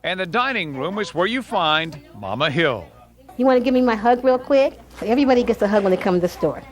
And the dining room is where you find Mama Hill. You want to give me my hug real quick? Everybody gets a hug when they come to the store.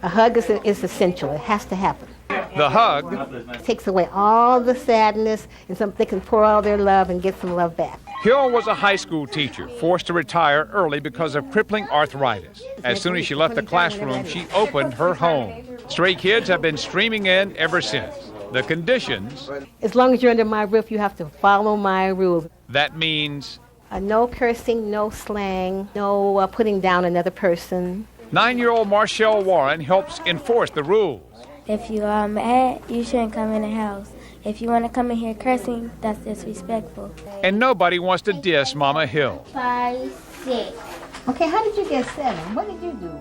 A hug is essential. It has to happen. The hug takes away all the sadness, and they can pour all their love and get some love back. Hill was a high school teacher, forced to retire early because of crippling arthritis. As soon as she left the classroom, she opened her home. Stray kids have been streaming in ever since. The conditions... As long as you're under my roof, you have to follow my rules. That means... no cursing, no slang, no putting down another person. 9-year-old Marshall Warren helps enforce the rules. If you are mad, you shouldn't come in the house. If you want to come in here cursing, that's disrespectful. And nobody wants to diss Mama Hill. 5, 6. Okay, how did you get 7? What did you do?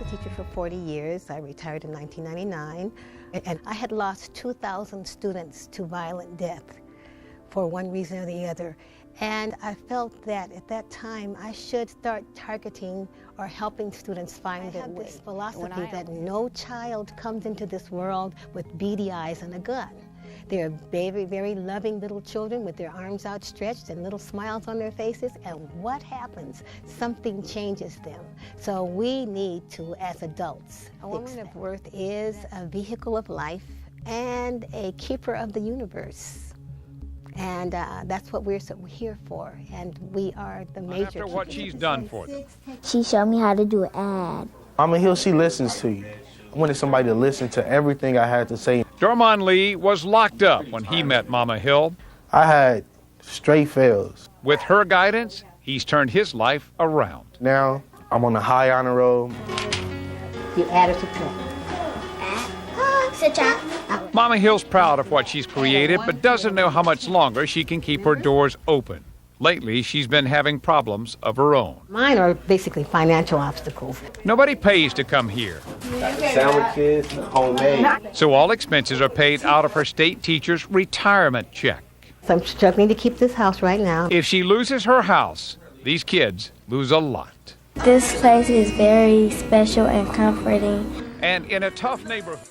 Teacher for 40 years. I retired in 1999, and I had lost 2,000 students to violent death for one reason or the other. And I felt that at that time I should start targeting or helping students find their way. This philosophy that no child comes into this world with beady eyes and a gun. They're very, very loving little children with their arms outstretched and little smiles on their faces. And what happens? Something changes them. So we need to, as adults, a woman of worth is a vehicle of life and a keeper of the universe. And that's what we're here for. And we are the major. After what she's done for them. She showed me how to do an ad. Mama Hill, she listens to you. I wanted somebody to listen to everything I had to say. Dormon Lee was locked up when he met Mama Hill. I had straight fails. With her guidance, he's turned his life around. Now, I'm on the high honor roll. You add or subtract? Mama Hill's proud of what she's created, but doesn't know how much longer she can keep her doors open. Lately, she's been having problems of her own. Mine are basically financial obstacles. Nobody pays to come here. Got the sandwiches, homemade. So all expenses are paid out of her state teacher's retirement check. So I'm struggling to keep this house right now. If she loses her house, these kids lose a lot. This place is very special and comforting. And in a tough neighborhood.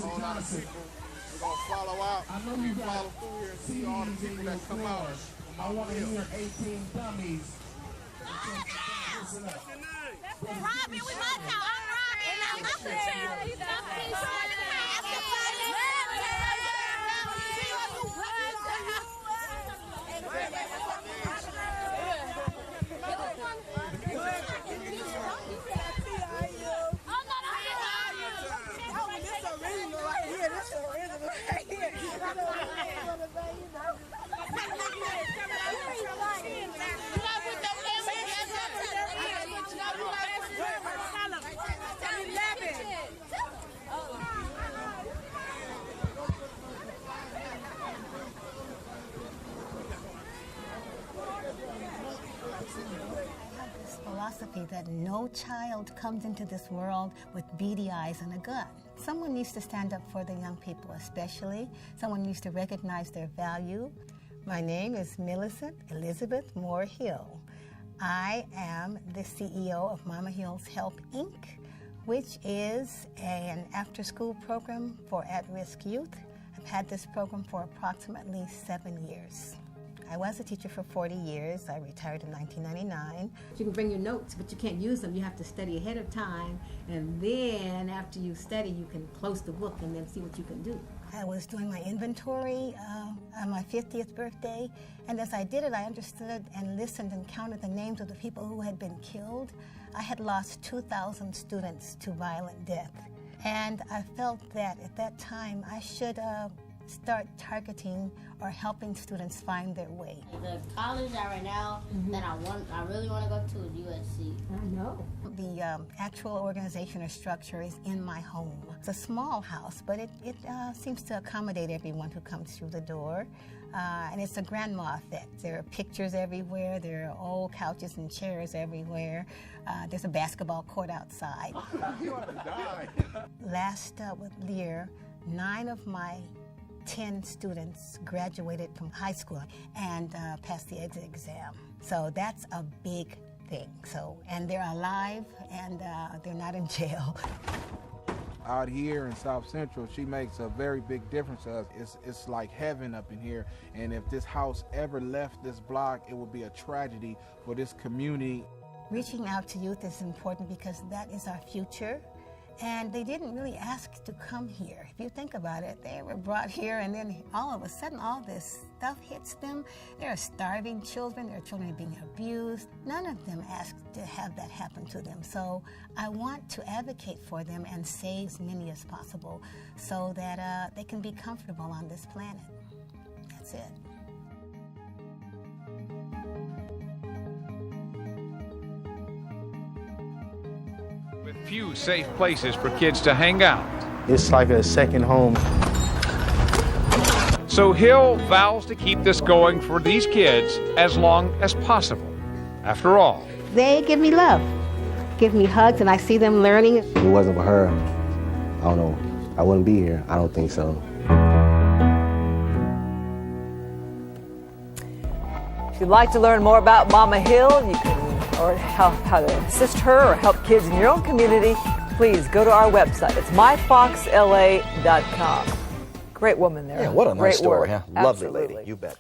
We're gonna follow out. I know you follow through here and see all the people that come out. I want to hear 18 dummies. Robbie, we love y'all. I'm Robbie. And I'm not the chair. Philosophy that no child comes into this world with beady eyes and a gun. Someone needs to stand up for the young people especially. Someone needs to recognize their value. My name is Millicent Elizabeth Moore Hill. I am the CEO of Mama Hill's Help, Inc., which is an after-school program for at-risk youth. I've had this program for approximately 7 years. I was a teacher for 40 years. I retired in 1999. You can bring your notes, but you can't use them. You have to study ahead of time, and then after you study, you can close the book and then see what you can do. I was doing my inventory on my 50th birthday, and as I did it, I understood and listened and counted the names of the people who had been killed. I had lost 2,000 students to violent death, and I felt that at that time I should start targeting or helping students find their way. The college right now that I really want to go to is USC. I know. The actual organization or structure is in my home. It's a small house, but it seems to accommodate everyone who comes through the door. And it's a grandma effect. There are pictures everywhere. There are old couches and chairs everywhere. There's a basketball court outside. Last year, 9 of my 10 students graduated from high school and passed the exit exam. So that's a big thing. And they're alive and they're not in jail. Out here in South Central, she makes a very big difference to us. It's like heaven up in here. And if this house ever left this block, it would be a tragedy for this community. Reaching out to youth is important because that is our future. And they didn't really ask to come here. If you think about it, they were brought here and then all of a sudden all this stuff hits them. There are starving children, there are children being abused. None of them asked to have that happen to them. So I want to advocate for them and save as many as possible so that they can be comfortable on this planet. That's it. With few safe places for kids to hang out. It's like a second home. So Hill vows to keep this going for these kids as long as possible. After all, They give me love, give me hugs, and I see them learning. If it wasn't for her, I don't know, I wouldn't be here. I don't think so. If you'd like to learn more about Mama Hill, you can, or how to assist her or help kids in your own community, please go to our website. It's myfoxla.com. Great woman there. Yeah, what a nice story, work. huh? Lovely Absolutely. lady, you bet.